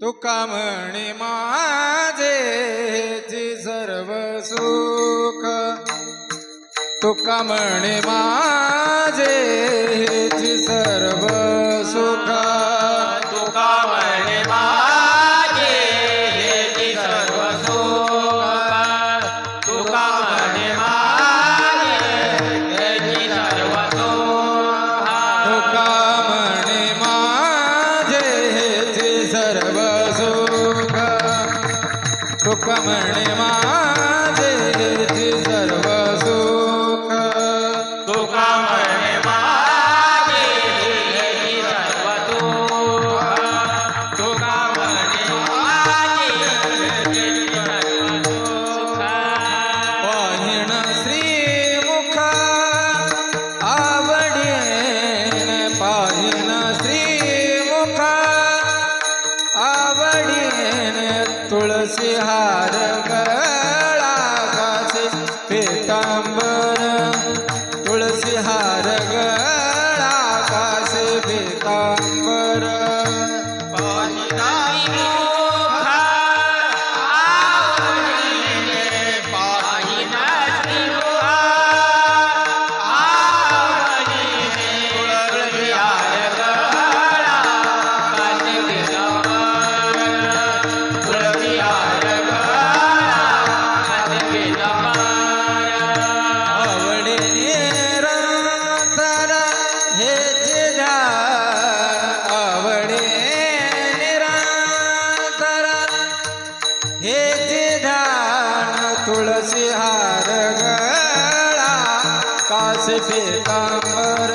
तुका म्हणे माझे जी सर्व सुख, तुका म्हणे माझे जी सर्व सुख, तुका म्हणे माझे जी सर्व सुख, तुका म्हणे माझे जी सर्व सुख, तुका म्हणे माझे जी सर्व सुख, तुका म्हणे माझे जी सर्व सुख, तुका म्हणे माझे जी सर्व सुख, तुका म्हणे माझे जी सर्व सुख. पाहिण श्रीमुख आवडीन, पाहिण श्रीमुख आवडीन, तुळसी हार गळा कासे पीतांबर, तुळसी हार गळा कासे पीतांबर, पाहिना श्रीमुख आवडीने, पाहिना श्रीमुख आवडीने, तुळसी हार गळा कासे पीतांबर, तुळसी हार गळा कासे पीतांबर. आवडे निरंतर हे जे ध्यान, आवडे निरंतर हे जे ध्यान, तुळसी हार गळा कासे पीतांबर,